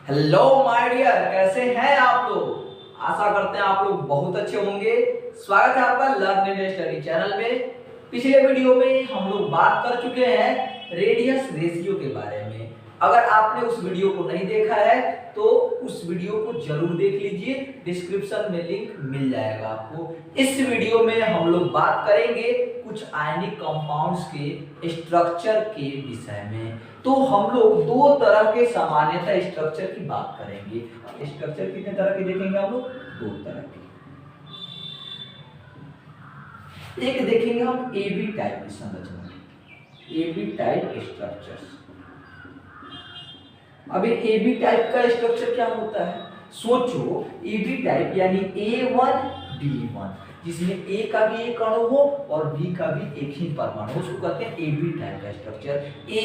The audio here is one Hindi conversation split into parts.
हेलो माय डियर, कैसे हैं आप लोग। आशा करते हैं आप लोग बहुत अच्छे होंगे। स्वागत है आपका लर्न एंड स्टडी चैनल में। पिछले वीडियो में हम लोग बात कर चुके हैं रेडियस रेशियो के बारे में। अगर आपने उस वीडियो को नहीं देखा है तो उस वीडियो को जरूर देख लीजिए, डिस्क्रिप्शन में लिंक मिल जाएगा आपको। इस वीडियो में हम लोग बात करेंगे कुछ आयनिक कंपाउंड्स के स्ट्रक्चर के विषय में। तो हम लोग दो तरह के सामान्यतः स्ट्रक्चर की बात करेंगे। स्ट्रक्चर कितने तरह के देखेंगे हम लोग? दो तरह के। एक देखेंगे हम एबी टाइप की संरचना, एबी टाइप स्ट्रक्चर्स। अब ये एबी टाइप का स्ट्रक्चर क्या होता है? सोचो, एबी टाइप यानी A1 B1, जिसमें ए का भी एक अणु हो और बी का भी एक ही परमाणु हो, उसको कहते हैं एबी टाइप का स्ट्रक्चर। ए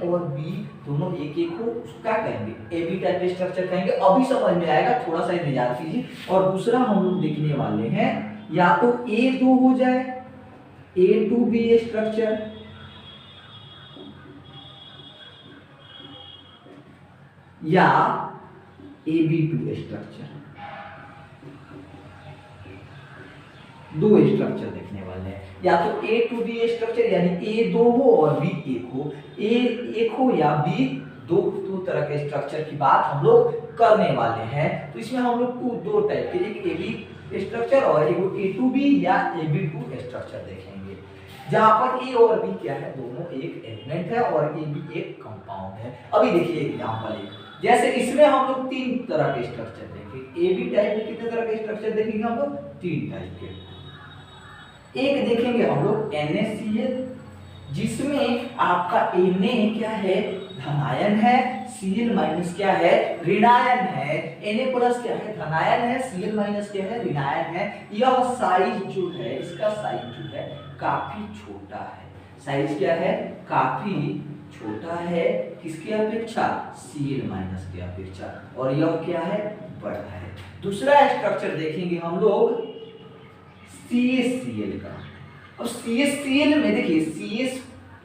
और बी दोनों एक एक हो, उसको क्या कहेंगे? एबी टाइप का स्ट्रक्चर कहेंगे। अभी समझ में आएगा, थोड़ा सा इंतजार कीजिए। और दूसरा हम लोग देखने वाले हैं, या तो A2 हो जाए, A2B स्ट्रक्चर, या AB2 स्ट्रक्चर। दो स्ट्रक्चर देखने वाले हैं, या तो A2B स्ट्रक्चर यानी A दो हो और B एक हो, A एक हो या B दो तरह के स्ट्रक्चर की बात हम लोग करने वाले हैं। तो इसमें हम लोग दो टाइप के, एक AB स्ट्रक्चर और एक A2B या AB2 स्ट्रक्चर देखेंगे, जहां पर A और B क्या है? दोनों एक एलिमेंट है और AB एक कंपाउंड है। अभी देखिए एग्जांपल एक, जैसे इसमें हम लोग तीन तरह के स्ट्रक्चर देखेंगे। AB टाइप में कितने तरह के स्ट्रक्चर देखेंगे हम लोग? तीन टाइप के। एक देखेंगे हम लोग NaCl, जिसमें आपका Na क्या है? धनायन है, Cl माइनस क्या है? ऋणायन है। Na प्लस क्या है? धनायन है, Cl माइनस क्या है? ऋणायन है। यह साइज जो है, इसका साइज जो है काफी छोटा है। साइज क्या है? काफी छोटा है, किसकी अपेक्षा? Cl माइनस की अपेक्षा। और यह क्या है? बड़ा है। दूसरा स्ट्रक्चर देखेंगे हम लोग CaCl का। अब CaCl में देखिए, CS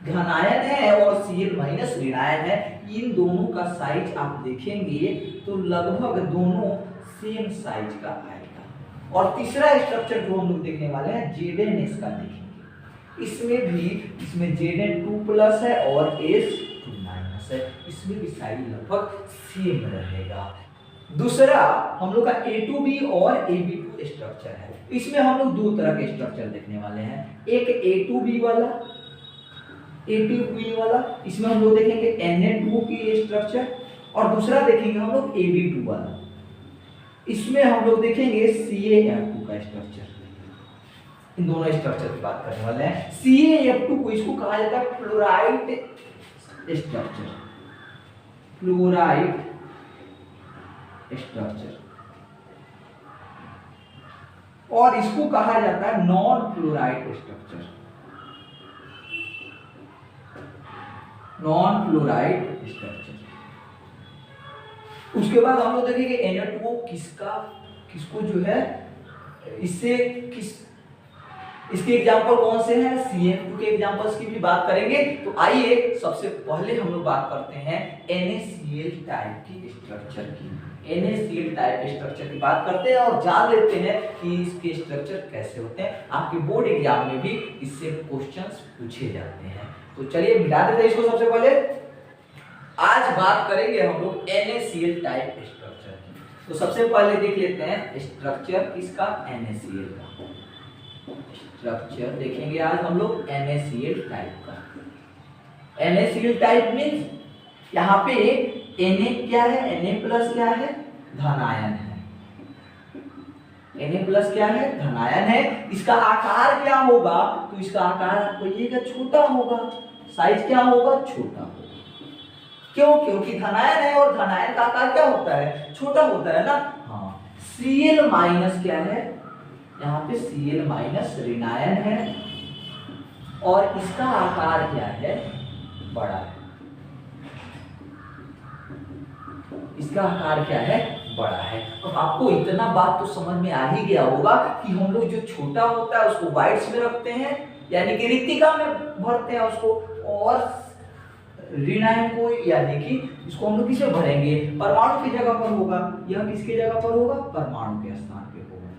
धनायन है और Cl माइनस ऋणायन है। इन दोनों का साइज आप देखेंगे तो लगभग दोनों सेम साइज का आएगा। और तीसरा स्ट्रक्चर जो हम लोग देखने वाले हैं ZnS का देखेंगे। इसमें Zn2 प्लस है और S2 माइनस है। इसमें भी साइज लगभग सेम रहेगा। दूसरा हम लोग का A2B और AB2 स्ट्रक्चर है। इसमें हम लोग दो तरह के स्ट्रक्चर देखने वाले हैं, एक A2B वाला, इसमें हम लोग देखेंगे Na2 की स्ट्रक्चर, और दूसरा देखेंगे हम लोग AB2 वाला, इसमें हम लोग देखेंगे CaF2 का स्ट्रक्चर। इन दोनों स्ट्रक्चर की बात करने वाले हैं। CaF2 को इसको कहा जाता है फ्लोराइड स्ट्रक्चर, फ्लोराइड स्ट्रक्चर, और इसको कहा जाता है non fluoride structure, non fluoride structure. उसके बाद हम लोग देखेंगे Na2O किसको जो है, इसके एग्जांपल कौन से हैं? CN2 के एग्जांपल्स की भी बात करेंगे। तो आइए सबसे पहले हम लोग बात करते हैं NaCl टाइप की स्ट्रक्चर की। NaCl टाइप स्ट्रक्चर की बात करते हैं और जान लेते हैं कि इसके स्ट्रक्चर कैसे होते हैं। आपके बोर्ड एग्जाम में भी इससे क्वेश्चंस पूछे जाते हैं। तो चलिए मिटा देते हैं इसको। सबसे पहले आज बात करेंगे हम लोग NaCl टाइप स्ट्रक्चर की। तो सबसे पहले देख लेते हैं स्ट्रक्चर किसका? NaCl का स्ट्रक्चर देखेंगे आज हम लोग NaCl टाइप का। NaCl टाइप मींस यहाँ पे Na क्या है? Na प्लस क्या है? धनायन है। Na प्लस क्या है? धनायन है। इसका आकार क्या होगा? तो इसका आकार आपको ये छोटा होगा, साइज क्या होगा? छोटा होगा। क्यों? क्योंकि धनायन है और धनायन का आकार क्या होता है? छोटा होता है ना। हाँ। Cl माइनस क्या है? यहाँ पे Cl माइनस ऋणायन है और इसका आकार क्या है? बड़ा है। इसका आकार क्या है? बड़ा है। तो आपको इतना बात तो समझ में आ ही गया होगा कि हम लोग जो छोटा होता है उसको वाइट्स में रखते हैं, यानी कि रिक्तिका में भरते हैं उसको, और ऋण आयन को यानी कि इसको हम लोग किसमें भरेंगे, परमाणु की जगह पर होगा। यह किसकी जगह पर होगा, परमाणु के स्थान पे होगा।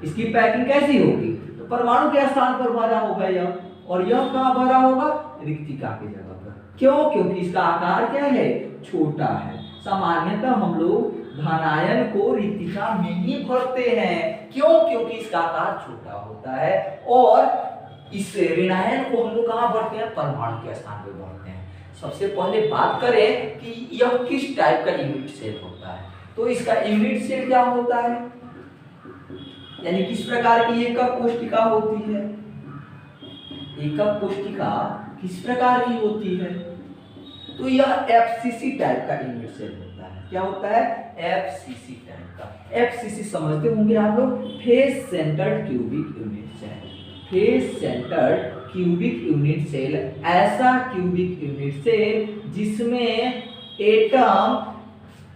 इसकी पैकिंग कैसी होगी, तो परमाणु के स्थान पर भरा होगा यह, और यह कहाँ भरा होगा, रिक्तिका की जगह पर। क्यों, क्योंकि इसका आकार क्या है, छोटा है। सामान्यतः हम लोग धनायन को रिक्तिका में ही भरते हैं। क्यों, क्योंकि इसका आकार छोटा होता है, और इस ऋणायन को हम लोग कहाँ भरते हैं, परमाणु के स्थान पर भरते हैं। सबसे पहले बात करें कि यह किस टाइप का यूनिट सेल होता है, तो इसका यूनिट सेल क्या होता है, यानी किस प्रकार की एकक कोशिका होती है। एकक कोशिका किस प्रकार की होती है, तो यह एफसीसी टाइप का यूनिट सेल होता है। क्या होता है, एफसीसी टाइप का। एफसीसी समझते होंगे आप लोग, face centred cubic unit cell. Face centred cubic unit cell ऐसा क्यूबिक यूनिट सेल जिसमें एटम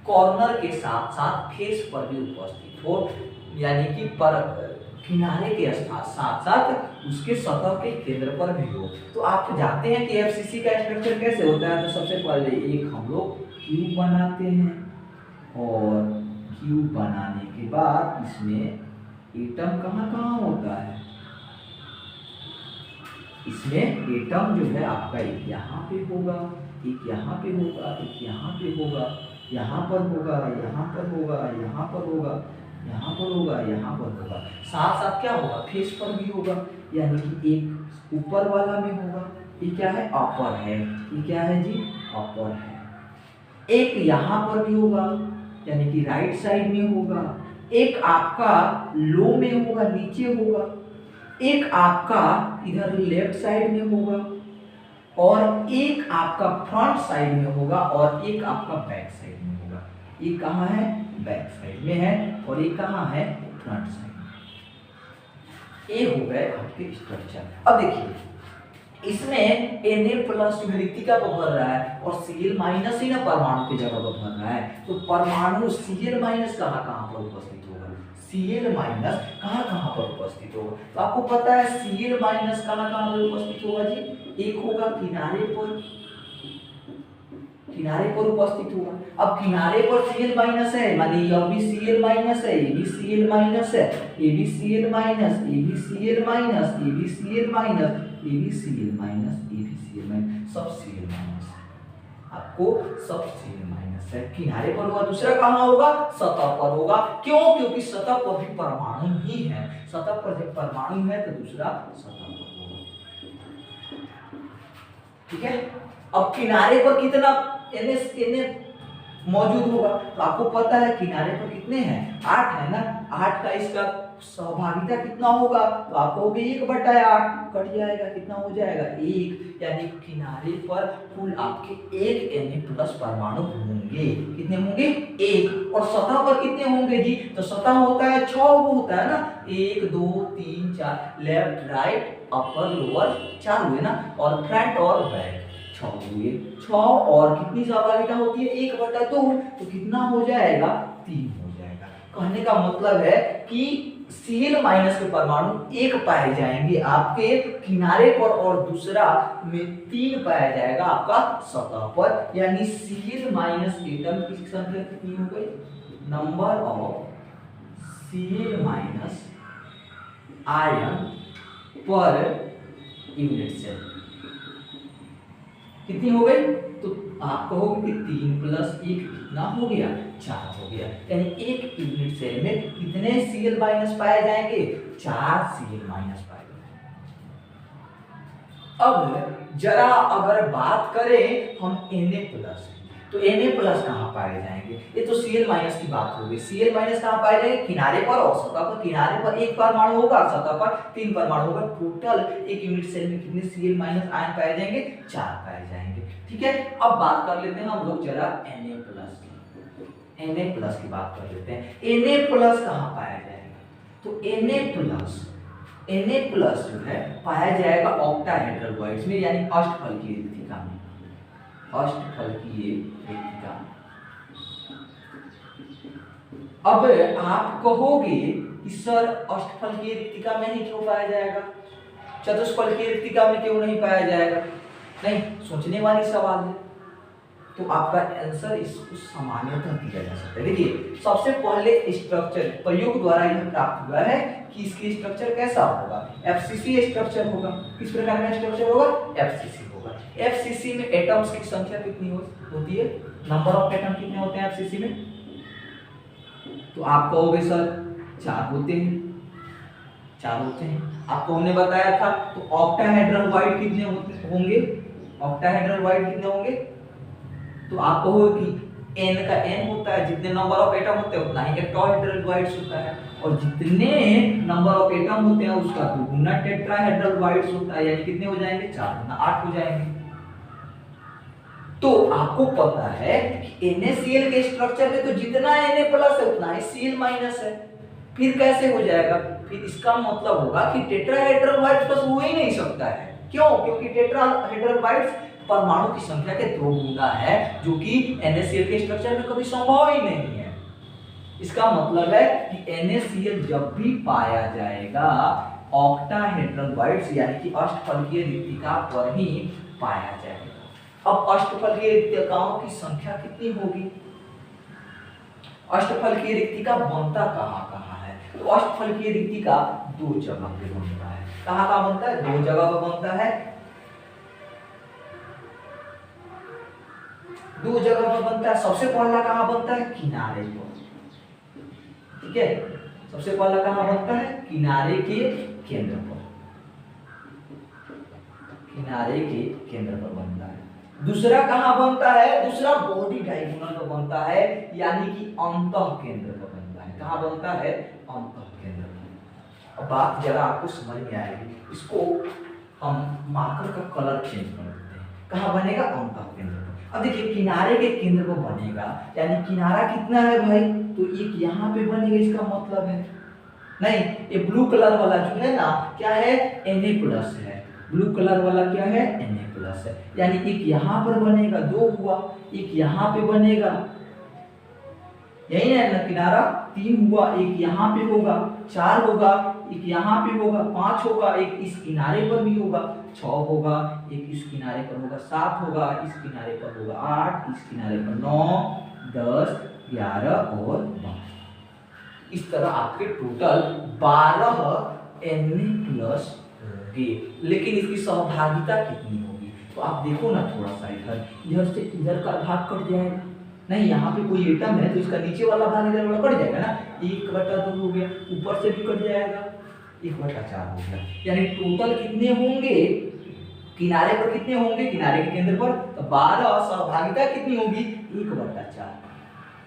कॉर्नर के साथ साथ फेस पर भी उपस्थित हो, यानी कि पर किनारे के साथ साथ उसके सतह के केंद्र पर भी हो। तो आप जानते हैं कि एफसीसी का स्ट्रक्चर कैसे होता है। तो सबसे पहले एक हम लोग क्यूब बनाते हैं, और क्यूब बनाने के बाद इसमें एटम कहाँ कहाँ होता है, इसमें एटम जो है आपका एक यहाँ पे होगा, एक यहाँ पे होगा, एक यहाँ पे होगा, यहाँ पर होगा, यहाँ पर होगा, यहाँ पर होगा, यहाँ पर होगा, यहाँ पर होगा। साथ साथ क्या होगा, फेस पर भी होगा, यानी कि एक ऊपर वाला में होगा। ये क्या है, अपर है। ये क्या है जी, अपर है। एक यहाँ पर भी होगा, यानी कि राइट साइड में होगा। एक आपका लो में होगा, नीचे होगा। एक आपका इधर लेफ्ट साइड में होगा, और एक आपका फ्रंट साइड में होगा, और एक आपका बैक साइड में होगा। ये कहाँ है, बैक साइड में है, और ये कहाँ है, फ्रंट साइड में। ये हो गए आपके स्ट्रक्चर। अब देखिए इसमें Na+ रिक्तिका को भर रहा है, और Cl- ही ना परमाणु की जगह पर भर रहा है। तो परमाणु Cl- कहाँ पर उपस्थित होगा, Cl- कहाँ पर उपस्थित होगा। तो आपको पता है Cl- कहाँ पर उपस्थित होगा जी, एक होगा किनारे पर उपस्थित होगा। अब किनारे पर Cl- है, मानिए यह भी Cl- है, ये भी Cl- है, ये भी Cl-, ये भी Cl-, ये भी Cl-, ये भी Cl-, ये भी Cl-, सब Cl-, आपको सब Cl- है। किनारे पर होगा, दूसरा कहाँ होगा, सतह पर होगा। क्यों, क्योंकि सतह पर भी परमाणु ही है। सतह पर जब परमाणु है तो दूसरा सतह पर होगा। ठीक है। अब किनारे पर कितना Na मौजूद होगा, तो आपको पता है किनारे पर कितने हैं, 8 है ना। 8 का इसका सहभागिता कितना होगा, तो आप कहोगे 1/8, कट जाएगा, कितना हो जाएगा, 1। यानी किनारे पर कुल आपके 1 Na+ परमाणु होंगे। कितने होंगे, 1। और सतह पर कितने होंगे जी, तो सतह होता है 6 होता है ना, 1 2 3 4, लेफ्ट राइट अपर लोअर 4 हुए ना, और फ्रंट और बैक 6 हुए। 6 और कितनी सहभागिता होती है, 1/2, तो कितना हो जाएगा, 3 हो जाएगा। कहने का मतलब है कि Cl- के परमाणु 1 पाए जाएंगे आपके किनारे पर, और दूसरा में 3 पाया जाएगा आपका सतह पर। यानी Cl- एटम की संख्या कितनी हो गई, number of Cl- ion per unit cell कितनी हो गई, तो आप कहोगे कि 3+1 कितना हो गया, 4 हो गया। यानी एक यूनिट सेल में कितने Cl- पाए जाएंगे, 4 Cl- पाए जाएंगे। अब जरा अगर बात करें हम Na+, तो Na+ कहाँ पाए जाएंगे, ये तो Cl- की बात हो गई। Cl- कहाँ पाए जाएंगे, किनारे पर और सतह पर। किनारे पर 1 परमाणु होगा, सतह पर 3 परमाणु होगा। टोटल एक यूनिट सेल में कितने Cl- आयन पाए जाएंगे, 4 पाए जाएंगे। ठीक है। अब बात कर लेते हैं हम लोग जरा Na+ की बात कर लेते हैं। Na+ कहाँ पाया जाएगा, तो Na+ जो है पाया जाएगा ऑक्टाहेड्रल बॉइड्स में, यानी अष्टफलकीय रिक्तिका में। अष्टफलकीय रिक्तिका। अब आप कहोगे कि सर अष्टफलकीय रिक्तिका में ही क्यों पाया जाएगा, चतुष्फलकीय रिक्तिका में क्यों नहीं पाया जाएगा। नहीं, सोचने वाली सवाल है, तो आपका आंसर इसको सामान्यतः दिया जा सकता है। देखिए सबसे पहले स्ट्रक्चर प्रयोग द्वारा यह प्राप्त हुआ है कि इसकी स्ट्रक्चर कैसा होगा, एफसीसी स्ट्रक्चर होगा। किस प्रकार का स्ट्रक्चर होगा, एफसीसी होगा। एफसीसी में एटम्स की संख्या कितनी होती है, नंबर ऑफ एटम कितने होते हैं एफसीसी में, तो आप कहोगे सर 4 होते हैं, 4 होते हैं। आपको हमने बताया था तो ऑक्टाहेड्रल वाइड कितने होंगे, ऑक्टाहेड्रल वाइड कितने होंगे, तो आप कहोगे कि n का n होता है, जितने नंबर ऑफ एटम होते हैं उतना ही टेट्राहेड्रल वाइड्स होता है, और जितने नंबर ऑफ एटम होते हैं उसका दुगुना टेट्राहेड्रल वाइड्स होता है, यानी कितने हो जाएंगे, 4 गुना 8 हो जाएंगे। तो आपको पता है कि NaCl के स्ट्रक्चर में तो जितना Na प्लस है उतना ही Cl माइनस है, फिर कैसे हो जाएगा, फिर इसका मतलब होगा कि टेट्राहेड्रल वाइड्स प्लस हो ही नहीं सकता है। क्यों, क्योंकि टेट्राहेड्रल वाइड्स परमाणु की संख्या के 2 गुना है, जो कि NaCl के स्ट्रक्चर में कभी संभव ही नहीं है। इसका मतलब है कि NaCl जब भी पाया जाएगा ऑक्टाहेड्रल वाइड्स यानी कि अष्टफलकीय रिक्तिका पर ही पाया जाएगा। अब अष्टफलकीय रिक्तिकाओं की संख्या कितनी होगी, अष्टफलकीय रिक्तिका बनता कहाँ है, तो अष्टफलकीय रिक्तिका 2 जगह पे बनता है। कहाँ बनता है, 2 जगह पर बनता है, 2 जगह पर बनता है। सबसे पहला कहाँ बनता है, किनारे पर, ठीक है, सबसे पहला कहाँ बनता है, किनारे के केंद्र पर, किनारे के केंद्र पर बनता है। दूसरा कहाँ बनता है, दूसरा बॉडी डायगोनल पर बनता है, यानी कि अंतः केंद्र पर बनता है। कहाँ बनता है, अंतः केंद्र पर। अब बात जरा आपको समझ में आएगी, इसको हम मार्कर का कलर चेंज कर देते हैं। कहाँ बनेगा, अंतः केंद्र पर। अब देखिए किनारे के केंद्र पर बनेगा, यानी किनारा कितना है भाई, तो एक यहाँ पे बनेगा, इसका मतलब है नहीं, ये ब्लू कलर वाला जो है ना क्या है, Na+ है, ब्लू कलर वाला क्या है, Na+ है, यानी एक यहाँ पर बनेगा, 2 हुआ, एक यहाँ पे बनेगा, यही है ना किनारा, 3 हुआ, एक यहाँ पे होगा, 4 होगा, एक यहाँ पे होगा, 5 होगा, एक इस किनारे पर भी होगा, 6 होगा, एक इस किनारे पर होगा, 7 होगा, इस किनारे पर होगा, 8 इस किनारे पर, 9 10 11 और 12। इस तरह आपके टोटल 12 Na+ होंगे। लेकिन इसकी सहभागिता कितनी होगी, तो आप देखो ना थोड़ा सा इधर से इधर का भाग कट जाएगा, नहीं यहाँ पे कोई एटम है तो इसका नीचे वाला भाग इधर वाला कट जाएगा ना, 1/2 हो गया, ऊपर से भी कट जाएगा, 1/4 हो गया, यानी टोटल कितने होंगे, किनारे पर कितने होंगे, किनारे के केंद्र पर, तो 12, सहभागिता कितनी होगी, 1/4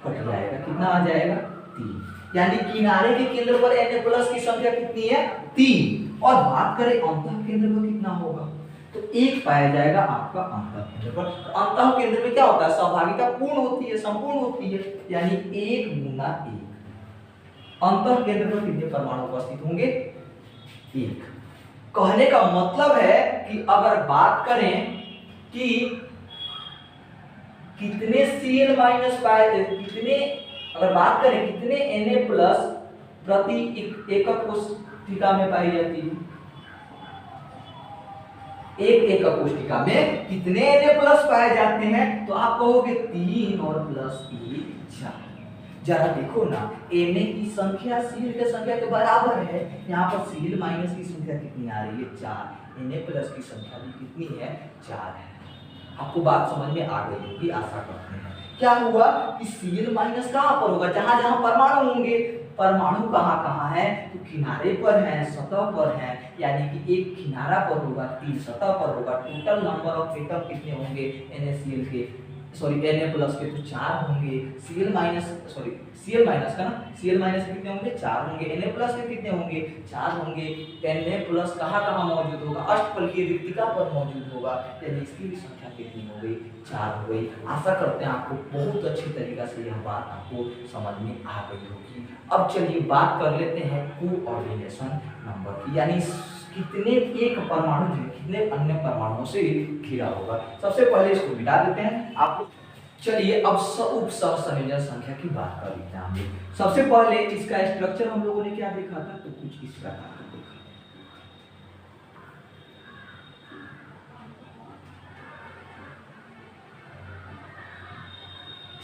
कट जाएगा, कितना आ जाएगा, 3, यानी किनारे के केंद्र पर Na+ की संख्या कितनी है, 3। और बात करें अंतः केंद्र पर कितना होगा, तो 1 पाया जाएगा आपका अंतः केंद्र पर। तो अंतः केंद्र में क्या होता है, सहभागिता पूर्ण होती है, संपूर्ण होती है, यानी 1 गुना 1। अंतः केंद्र पर कितने परमाणु उपस्थित होंगे, 1। कहने का मतलब है कि अगर बात करें कि कितने Cl- पाए, कितने, अगर बात करें कितने Na+ प्रति एकक कोशिका में पाई जाती है, एक एकक कोशिका में कितने Na+ पाए जाते हैं, तो आप कहोगे 3 और +1 4। जरा देखो ना, Na की संख्या Cl की संख्या के बराबर है, यहाँ पर Cl- की संख्या कितनी आ रही है, 4, Na+ की संख्या भी कितनी है, 4 है। आपको बात समझ में आ गई होगी, आशा करते हैं। क्या हुआ कि Cl- कहाँ पर होगा, जहां जहां परमाणु होंगे, परमाणु कहाँ कहाँ है, तो किनारे पर है, सतह पर है, यानी कि एक किनारा पर होगा, 3 सतह पर होगा। टोटल नंबर ऑफ एटम कितने होंगे NaCl के, सॉरी Na+ के, तो 4 होंगे। Cl- का ना, Cl- के कितने होंगे, 4 होंगे। Na+ के कितने होंगे, 4 होंगे। Na+ कहाँ कहाँ मौजूद होगा, अष्टफलकीय रिक्तिका पर मौजूद होगा, यानी इसकी भी संख्या कितनी हो गई, 4 हो गई। आशा करते हैं आपको बहुत अच्छी तरीका से यह बात आपको समझ में आ गई होगी। अब चलिए बात कर लेते हैं कोऑर्डिनेशन नंबर की, यानी कितने एक परमाणु जो कितने अन्य परमाणुओं से घिरा होगा। सबसे पहले इसको मिटा देते हैं आपको। चलिए अब उप सहसंयोजन संख्या की बात कर लेते हैं हम लोग। सबसे पहले इसका स्ट्रक्चर हम लोगों ने क्या देखा था, तो कुछ इस प्रकार का देखा।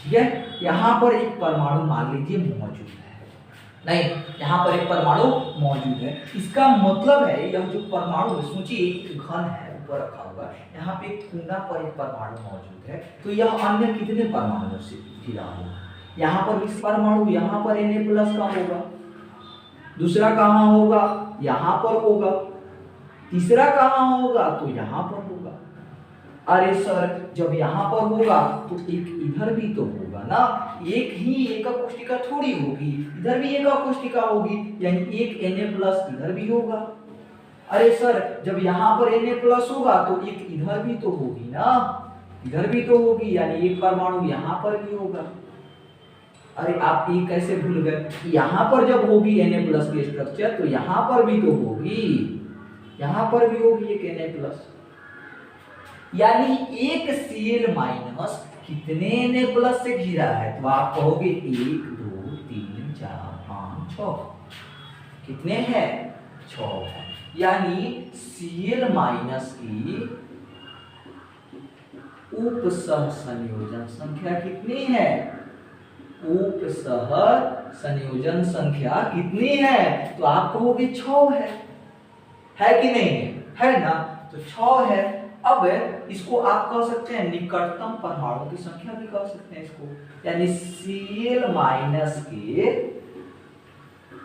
ठीक है, यहाँ पर एक परमाणु मान लीजिए मौजूद है, नहीं यहाँ पर एक परमाणु मौजूद है, इसका मतलब है यह जो परमाणु सोचिए एक घन है ऊपर रखा हुआ, यहाँ पे एक कोना पर एक परमाणु मौजूद है, तो यह अन्य कितने परमाणुओं से घिरा होगा? यहाँ पर इस परमाणु यहाँ पर Na+ का होगा, दूसरा कहाँ होगा? यहाँ पर होगा, तीसरा कहाँ होगा? तो यहाँ पर होगा। अरे सर जब यहाँ पर होगा तो एक इधर भी तो होगा ना, एक ही एकक कोशिका थोड़ी होगी, इधर भी एकक कोशिका होगी, यानी एक Na+ इधर भी होगा। अरे सर जब यहाँ पर Na+ होगा तो एक इधर भी तो होगी ना, इधर भी तो होगी, यानी एक परमाणु यहाँ पर भी होगा। अरे आप ये कैसे भूल गए? यहाँ पर जब होगी Na+ की स्ट्रक्चर तो यहाँ पर भी तो होगी, यहाँ पर भी होगी एक Na+, यानी एक Cl- कितने Na+ से घिरा है? तो आप कहोगे 1 2 3 4 5 6, कितने हैं? 6 है, यानी Cl- की उपसह संयोजन संख्या कितनी है? उपसह संयोजन संख्या कितनी है? तो आप कहोगे 6 है कि नहीं है ना? तो 6 है। अब इसको आप कह सकते हैं निकटतम परमाणु की संख्या भी कह सकते हैं इसको, यानी Cl- के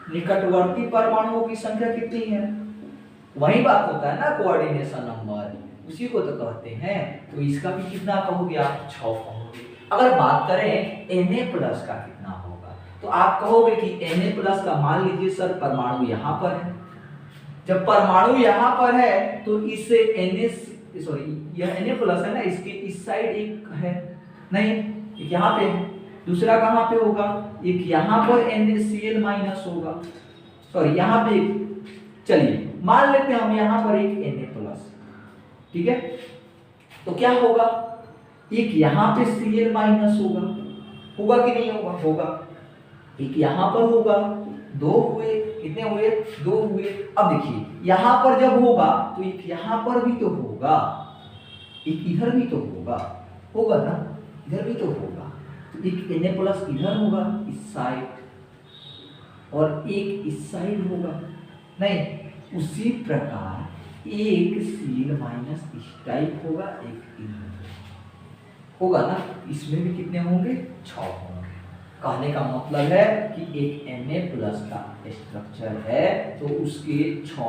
निकटवर्ती परमाणुओं की संख्या कितनी है? वही बात होता है ना कोऑर्डिनेशन नंबर, उसी को तो कहते हैं। तो इसका भी कितना कहोगे आप? 6 कहोगे। अगर बात करें Na+ का कितना होगा, तो आप कहोगे कि Na+ का मान लीजिए सर परमाणु यहाँ पर है, जब परमाणु यहाँ पर है तो इस यह Na+ है ना, इसके इस साइड एक है, नहीं एक यहाँ पे है, दूसरा कहाँ पे होगा? एक यहाँ पर NaCl- होगा, सॉरी यहाँ पे, चलिए मान लेते हैं हम यहाँ पर एक Na+, ठीक है, तो क्या होगा? एक यहाँ पे Cl- होगा कि नहीं होगा? होगा। एक यहाँ पर होगा, 2 हुए, कितने हुए? 2 हुए। अब देखिए यहाँ पर जब होगा तो एक यहाँ पर भी तो होगा, एक इधर भी तो होगा ना, इधर भी तो होगा, तो एक Na+ इधर होगा इस साइड, और एक इस साइड होगा, नहीं उसी प्रकार एक Cl- इस टाइप होगा, एक इधर होगा ना, इसमें भी कितने होंगे? 6 होंगे। कहने का मतलब है कि एक Na+ का स्ट्रक्चर है तो उसके 6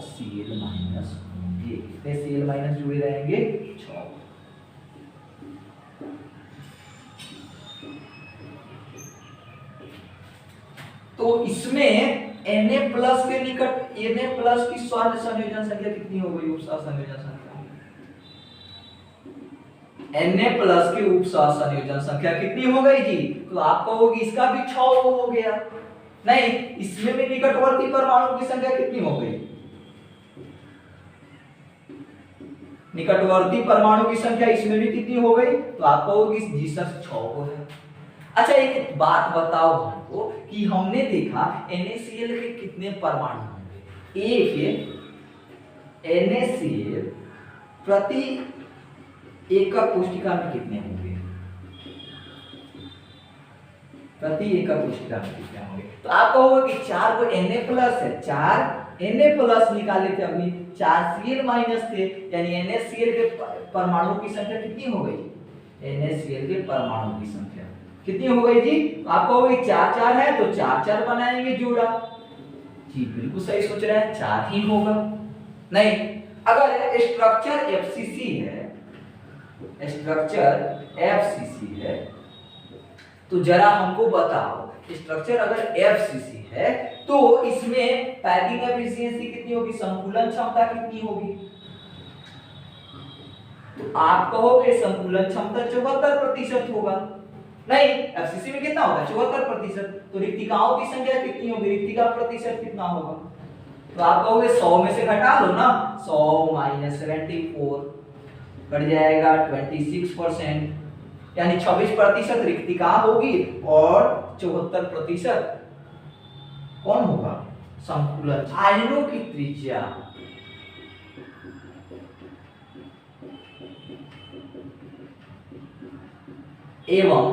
Cl- होंगे। कितने Cl- जुड़े रहेंगे? 6। तो इसमें Na+ के निकट Na+ की स्वर्ण संयोजन संख्या कितनी हो गई? उपसह संयोजन संख्या Na+ की उपसह संयोजन संख्या कितनी हो गई जी? तो आप कहोगे इसका भी 6 हो गया, नहीं इसमें भी निकटवर्ती परमाणु की संख्या कितनी हो गई? निकटवर्ती परमाणु की संख्या इसमें भी कितनी हो गई? तो आप कहोगे जी सर 6 हो है। अच्छा एक बात बताओ हमको कि हमने देखा NaCl के कितने परमाणु होंगे? एक NaCl प्रति एकक कोशिका में कितने होंगे? प्रति एकक कोशिका में कितने होंगे? तो आप कहोगे कि 4 को Na+ है, 4 Na+ निकाले थे अभी, 4 Cl- थे, यानी NaCl के परमाणु की संख्या कितनी हो गई? NaCl के परमाणु की संख्या कितनी हो गई जी? आप कहोगे 4 4 है तो 4 4 बनाएंगे जोड़ा, जी बिल्कुल सही सोच रहे हैं, 4 ही होगा। नहीं अगर स्ट्रक्चर FCC है, स्ट्रक्चर FCC है, तो जरा हमको बताओ स्ट्रक्चर अगर FCC है तो इसमें पैकिंग एफिशिएंसी कितनी होगी? संकुलन क्षमता कितनी होगी? तो आप कहोगे संकुलन क्षमता 74% होगा, नहीं FCC में कितना होगा? 74%, तो रिक्तिकाओं की संख्या कितनी होगी? रिक्तिका प्रतिशत कितना होगा? तो आप कहोगे 100 में से घटा लो ना, 100 - 74 कट जाएगा 26%, यानी 26% रिक्तिका होगी और 74% कौन होगा? संकुलन। आयनों की त्रिज्या एवं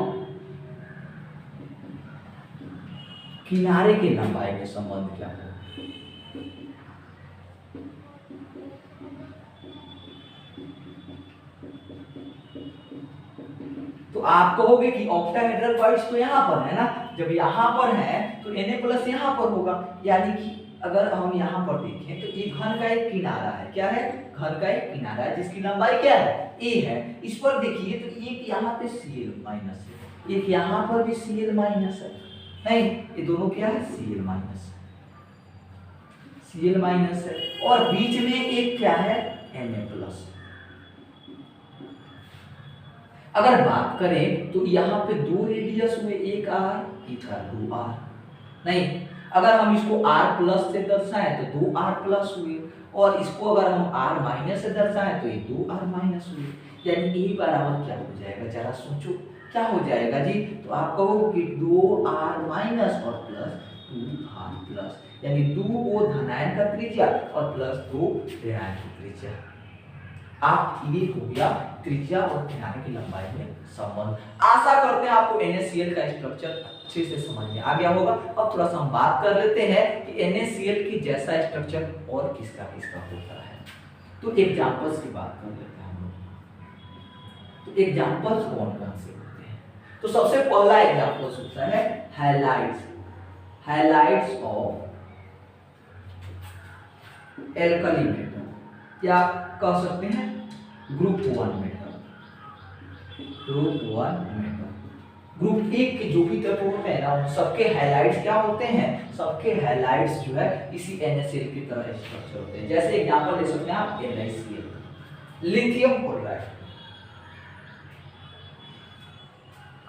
किनारे की लंबाई के संबंध क्या है? तो आप कहोगे कि ऑक्टाहेड्रल पॉइंट्स तो यहाँ पर है ना, जब यहाँ पर है तो Na प्लस यहाँ पर होगा, यानी कि अगर हम यहाँ पर देखें तो ये घन का एक किनारा है। क्या है? घन का एक किनारा है जिसकी लंबाई क्या है? a है। इस पर देखिए तो एक यहाँ पे Cl माइनस है, एक यहाँ पर भी Cl माइनस है, नहीं ये दोनों क्या है? Cl माइनस है, Cl माइनस है, और बीच में एक क्या है? Na plus. अगर बात करें तो यहाँ पे दो रेडियस हुए, एक r एक r, दो r, नहीं अगर हम इसको r प्लस से दर्शाएं तो दो r प्लस हुए, और इसको अगर हम r माइनस से दर्शाएं तो ये दो r माइनस हुए, यानी a बराबर क्या हो जाएगा? जरा सोचो क्या हो जाएगा जी? तो आप कहोगे कि दो r माइनस और प्लस दो r प्लस, यानी दो धनायन का त्रिज्या और प्लस दो ऋणायन की त्रिज्या। आप ये हो गया त्रिज्या और किनारे की लंबाई में संबंध। आशा करते हैं आपको NaCl का स्ट्रक्चर अच्छे से समझ में आ गया होगा। अब थोड़ा सा हम बात कर लेते हैं कि NaCl की जैसा स्ट्रक्चर और किसका किसका होता है। तो एग्जांपल्स की बात कर लेते हैं हम लोग। तो एग्जांपल्स कौन कौन से होते हैं? तो सबसे पहला एग्जांपल्स होता है halides, halides of alkali metal, या कह सकते हैं group 1 metal, group 1 metal. Group 1 के जो भी तत्व होते हैं ना, उन सबके हैलाइड्स क्या होते हैं? सबके हैलाइड्स जो है इसी NaCl की तरह स्ट्रक्चर होते हैं। जैसे एग्जांपल ले सकते हैं आप LiCl, लिथियम क्लोराइड।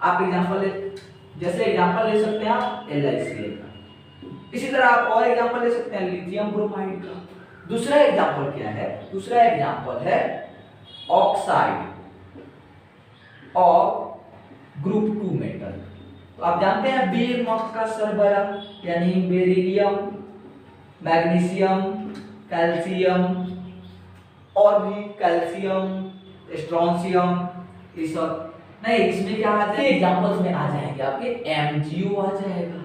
आप जैसे एग्जांपल ले सकते हैं आप LiCl का। इसी तरह आप और एग्जांपल ले सकते हैं लिथियम ब्रोमाइड का। दूसरा एग्जांपल क्या है? दूसरा एग्जांपल है ऑक्साइड ऑफ ग्रुप 2 मेटल। तो आप जानते हैं बीमक का सरबराह, यानी बेरिलियम, मैग्नीशियम, कैल्शियम, और भी कैल्शियम, स्ट्रोंशियम, ये सब नहीं, इसमें क्या आ जाएगा? एग्जांपल्स में आ जाएंगे आपके MgO आ जाएगा,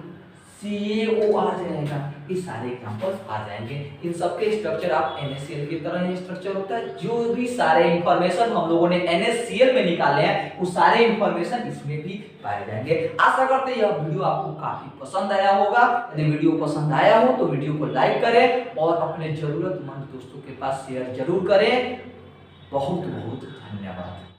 CaO आ जाएगा, ये सारे एग्जांपल्स आ जाएंगे। इन सबके स्ट्रक्चर आप NaCl की तरह ही स्ट्रक्चर होता है। जो भी सारे इंफॉर्मेशन हम लोगों ने NaCl में निकाले हैं वो सारे इंफॉर्मेशन इसमें भी पाए जाएंगे। आशा करते हैं यह वीडियो आपको काफी पसंद आया होगा। यदि वीडियो पसंद आया हो तो वीडियो को लाइक करें और अपने जरूरतमंद दोस्तों के पास शेयर जरूर करें। बहुत बहुत धन्यवाद।